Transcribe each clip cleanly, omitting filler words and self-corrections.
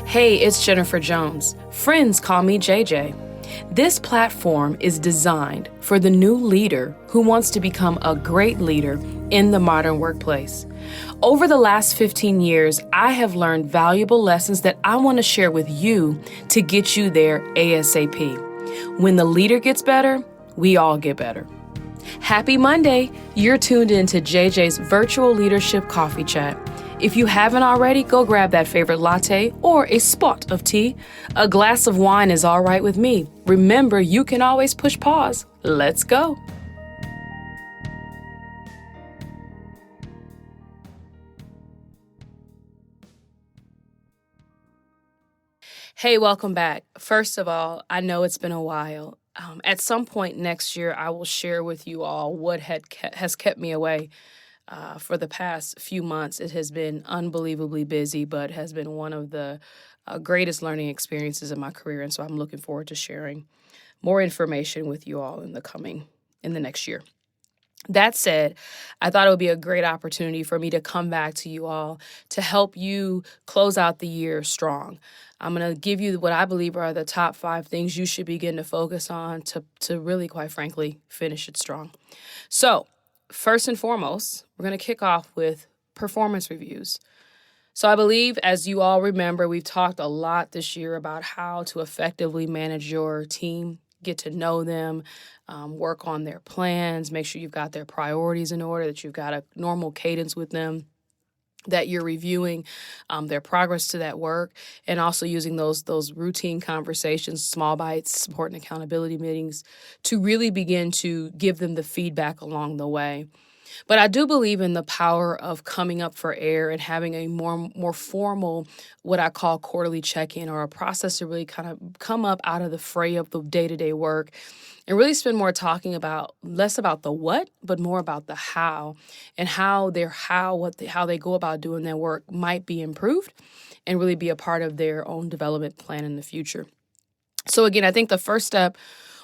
Hey, it's Jennifer Jones. Friends call me JJ. This platform is designed for the new leader who wants to become a great leader in the modern workplace. Over the last 15 years, I have learned valuable lessons that I want to share with you to get you there ASAP. When the leader gets better, we all get better. Happy Monday! You're tuned in to JJ's Virtual Leadership Coffee Chat. If you haven't already, go grab that favorite latte or a spot of tea. A glass of wine is all right with me. Remember, you can always push pause. Let's go. Hey, welcome back. First of all, I know it's been a while. At some point next year, I will share with you all what has kept me away. For the past few months, it has been unbelievably busy, but has been one of the greatest learning experiences in my career. And so I'm looking forward to sharing more information with you all in the next year. That said, I thought it would be a great opportunity for me to come back to you all to help you close out the year strong. I'm going to give you what I believe are the top 5 things you should begin to focus on to really, quite frankly, finish it strong. So, first and foremost, we're going to kick off with performance reviews. So I believe, as you all remember, we've talked a lot this year about how to effectively manage your team, get to know them, work on their plans, make sure you've got their priorities in order, that you've got a normal cadence with them, that you're reviewing their progress to that work, and also using those routine conversations, small bites, support and accountability meetings to really begin to give them the feedback along the way. But I do believe in the power of coming up for air and having a more formal, what I call quarterly check-in, or a process to really kind of come up out of the fray of the day-to-day work and really spend more talking about less about the what, but more about the how, and how they go about doing their work might be improved and really be a part of their own development plan in the future. So again, I think the first step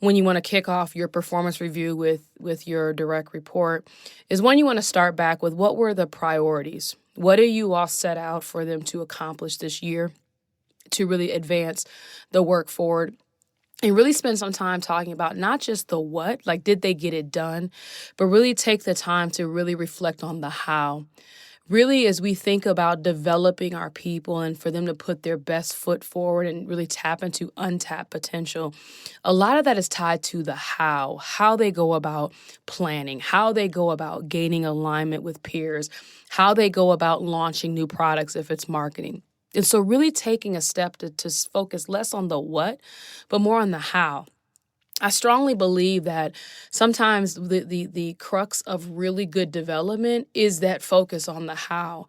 when you want to kick off your performance review with your direct report is when you want to start back with what were the priorities? What do you all set out for them to accomplish this year to really advance the work forward? And really spend some time talking about not just the what, like did they get it done, but really take the time to really reflect on the how. Really, as we think about developing our people and for them to put their best foot forward and really tap into untapped potential, a lot of that is tied to the how they go about planning, how they go about gaining alignment with peers, how they go about launching new products if it's marketing. And so really taking a step to focus less on the what, but more on the how. I strongly believe that sometimes the crux of really good development is that focus on the how.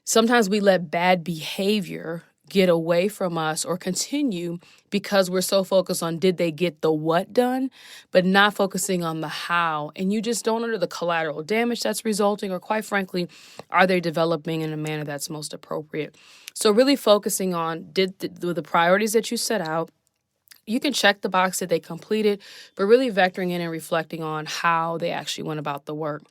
Sometimes we let bad behavior get away from us or continue because we're so focused on did they get the what done, but not focusing on the how. And you just don't know the collateral damage that's resulting, or quite frankly, are they developing in a manner that's most appropriate? So really focusing on did the priorities that you set out. You can check the box that they completed, but really vectoring in and reflecting on how they actually went about the work.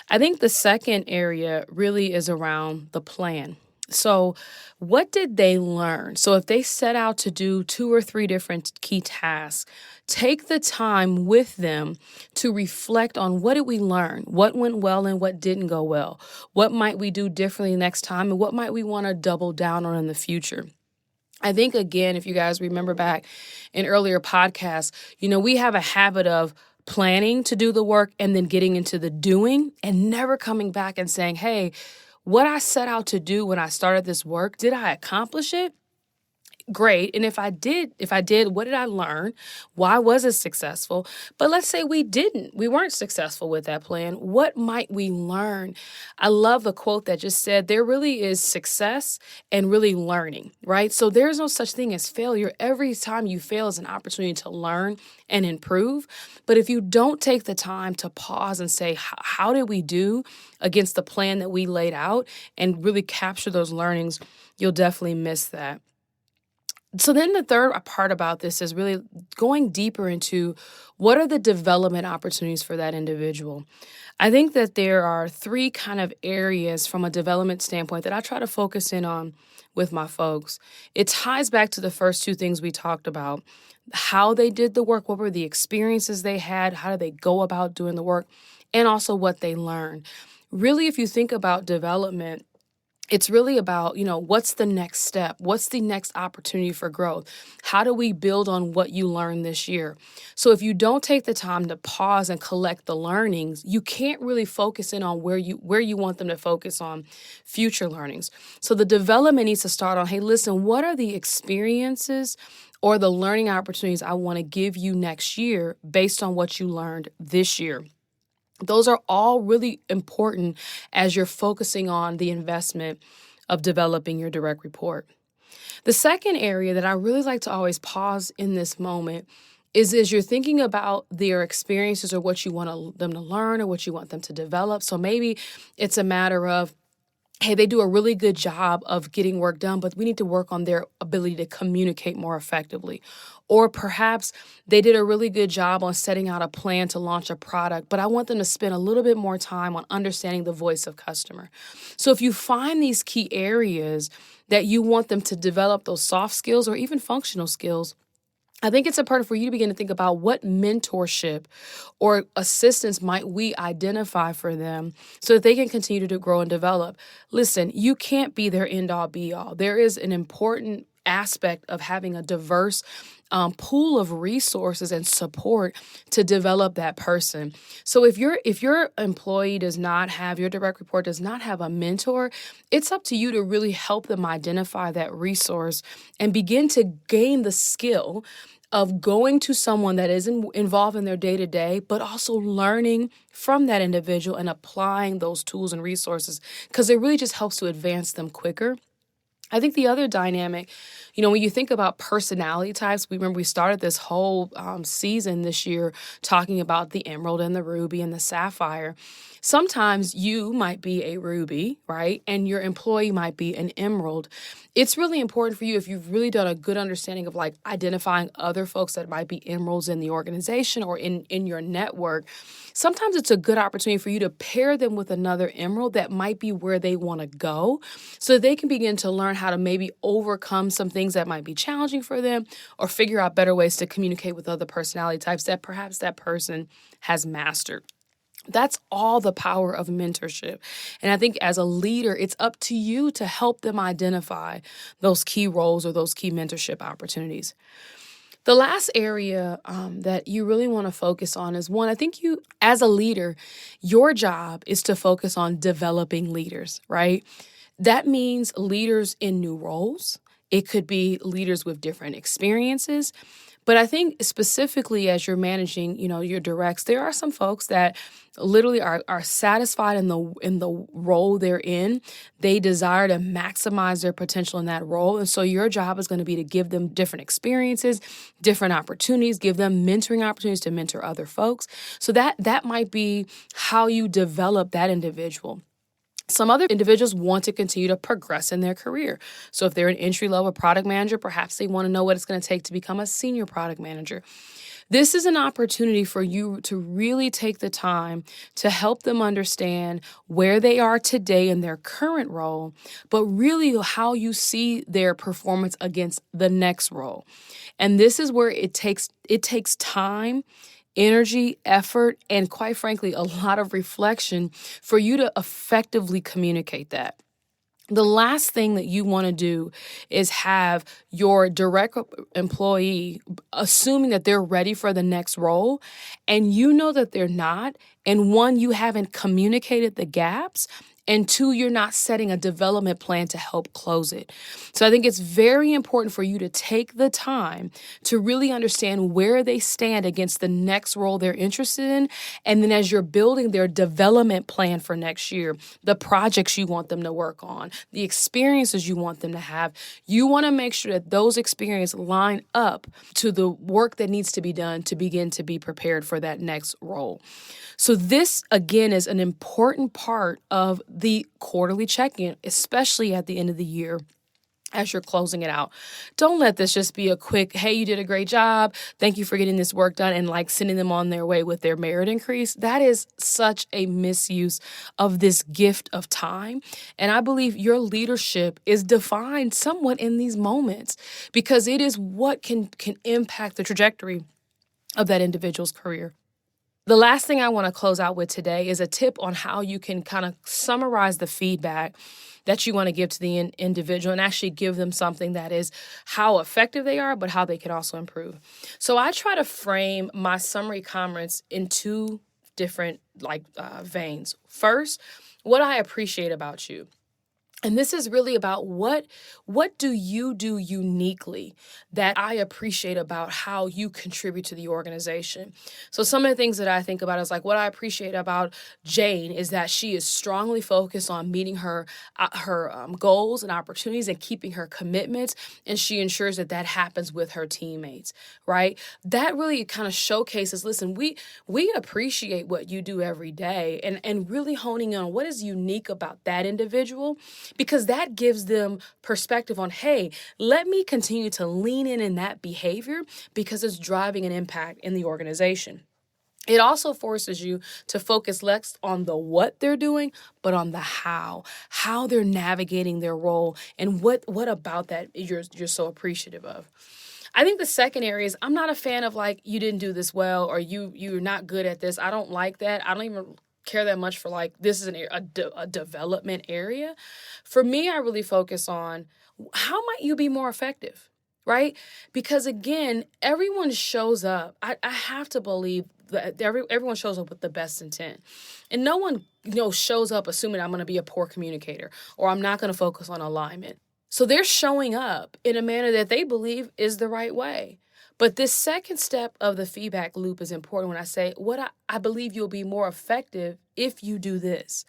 I think the second area really is around the plan. So what did they learn? So if they set out to do 2 or 3 different key tasks, take the time with them to reflect on what did we learn, what went well and what didn't go well, what might we do differently next time, and what might we want to double down on in the future. I think, again, if you guys remember back in earlier podcasts, we have a habit of planning to do the work and then getting into the doing and never coming back and saying, hey, what I set out to do when I started this work, did I accomplish it? Great. And if I did, what did I learn? Why was it successful? But let's say we weren't successful with that plan. What might we learn? I love the quote that just said there really is success and really learning, right? So there's no such thing as failure. Every time you fail is an opportunity to learn and improve. But if you don't take the time to pause and say, how did we do against the plan that we laid out and really capture those learnings, you'll definitely miss that. So then the third part about this is really going deeper into what are the development opportunities for that individual. I think that there are three kind of areas from a development standpoint that I try to focus in on with my folks. It ties back to the first two things we talked about: how they did the work, what were the experiences they had, how did they go about doing the work, and also what they learned. Really, if you think about development, it's really about, what's the next step? What's the next opportunity for growth? How do we build on what you learned this year? So if you don't take the time to pause and collect the learnings, you can't really focus in on where you want them to focus on future learnings. So the development needs to start on, hey, listen, what are the experiences or the learning opportunities I want to give you next year based on what you learned this year? Those are all really important as you're focusing on the investment of developing your direct report. The second area that I really like to always pause in this moment is as you're thinking about their experiences or what you want them to learn or what you want them to develop. So maybe it's a matter of, hey, they do a really good job of getting work done, but we need to work on their ability to communicate more effectively. Or perhaps they did a really good job on setting out a plan to launch a product, but I want them to spend a little bit more time on understanding the voice of customer. So if you find these key areas that you want them to develop those soft skills or even functional skills, I think it's important for you to begin to think about what mentorship or assistance might we identify for them so that they can continue to grow and develop. Listen, you can't be their end all be all. There is an important aspect of having a diverse pool of resources and support to develop that person. So if your employee does not have, your direct report does not have a mentor, it's up to you to really help them identify that resource and begin to gain the skill of going to someone that is involved in their day-to-day, but also learning from that individual and applying those tools and resources, because it really just helps to advance them quicker. I think the other dynamic, when you think about personality types, we started this whole season this year talking about the emerald and the ruby and the sapphire. Sometimes you might be a ruby, right? And your employee might be an emerald. It's really important for you, if you've really done a good understanding of like identifying other folks that might be emeralds in the organization or in your network. Sometimes it's a good opportunity for you to pair them with another emerald that might be where they want to go, so they can begin to learn how to maybe overcome some things that might be challenging for them, or figure out better ways to communicate with other personality types that perhaps that person has mastered. That's all the power of mentorship. And I think as a leader, it's up to you to help them identify those key roles or those key mentorship opportunities. The last area that you really want to focus on is one, I think you, as a leader, your job is to focus on developing leaders, right? That means leaders in new roles. It could be leaders with different experiences. But I think specifically as you're managing, your directs, there are some folks that literally are satisfied in the role they're in. They desire to maximize their potential in that role. And so your job is going to be to give them different experiences, different opportunities, give them mentoring opportunities to mentor other folks. So that might be how you develop that individual. Some other individuals want to continue to progress in their career. So if they're an entry-level product manager, perhaps they want to know what it's going to take to become a senior product manager. This is an opportunity for you to really take the time to help them understand where they are today in their current role, but really how you see their performance against the next role. And this is where it takes time, energy, effort, and quite frankly, a lot of reflection for you to effectively communicate that. The last thing that you want to do is have your direct employee assuming that they're ready for the next role, and you know that they're not. And one, you haven't communicated the gaps. And two, you're not setting a development plan to help close it. So I think it's very important for you to take the time to really understand where they stand against the next role they're interested in. And then as you're building their development plan for next year, the projects you want them to work on, the experiences you want them to have, you want to make sure that those experiences line up to the work that needs to be done to begin to be prepared for that next role. So this, again, is an important part of the quarterly check-in, especially at the end of the year. as you're closing it out. Don't let this just be a quick, hey, you did a great job. Thank you for getting this work done, and like sending them on their way with their merit increase. That is such a misuse of this gift of time. And I believe your leadership is defined somewhat in these moments, because it is what can impact the trajectory of that individual's career. The last thing I want to close out with today is a tip on how you can kind of summarize the feedback that you want to give to the individual, and actually give them something that is how effective they are, but how they could also improve. So I try to frame my summary comments in two different veins. First, what I appreciate about you. And this is really about what do you do uniquely that I appreciate about how you contribute to the organization. So some of the things that I think about is like, what I appreciate about Jane is that she is strongly focused on meeting her goals and opportunities and keeping her commitments, and she ensures that that happens with her teammates, right? That really kind of showcases, listen, we appreciate what you do every day, and really honing on what is unique about that individual, because that gives them perspective on, hey, let me continue to lean in that behavior because it's driving an impact in the organization. It also forces you to focus less on the what they're doing, but on the how they're navigating their role, and what about that you're so appreciative of. I think the second area is, I'm not a fan of like, you didn't do this well, or you're not good at this. I don't like that. I don't even care that much for like, this is a development area. For me, I really focus on how might you be more effective, right? Because again, everyone shows up. I have to believe that everyone shows up with the best intent, and no one shows up assuming I'm going to be a poor communicator or I'm not going to focus on alignment. So they're showing up in a manner that they believe is the right way. But this second step of the feedback loop is important when I say, what I believe you'll be more effective if you do this.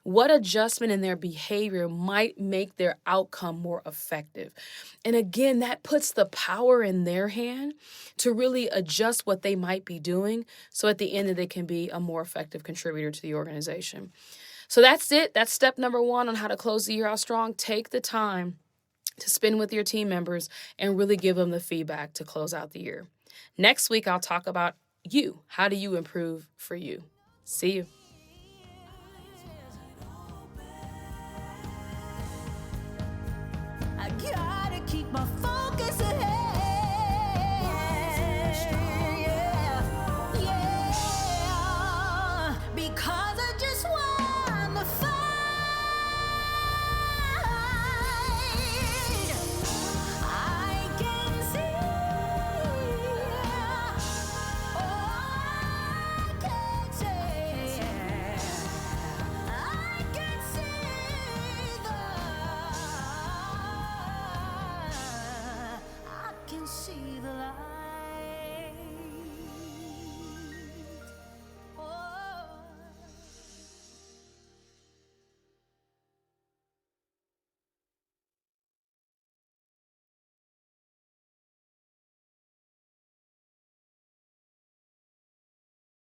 What adjustment in their behavior might make their outcome more effective? And again, that puts the power in their hand to really adjust what they might be doing, so at the end that they can be a more effective contributor to the organization. So that's it. That's step number 1 on how to close the year out strong. Take the time to spend with your team members and really give them the feedback to close out the year. Next week, I'll talk about you. How do you improve for you? See you. I gotta keep my focus ahead. Yeah, because I just want to fight. I can see, oh, I can say, I can see I can see the light.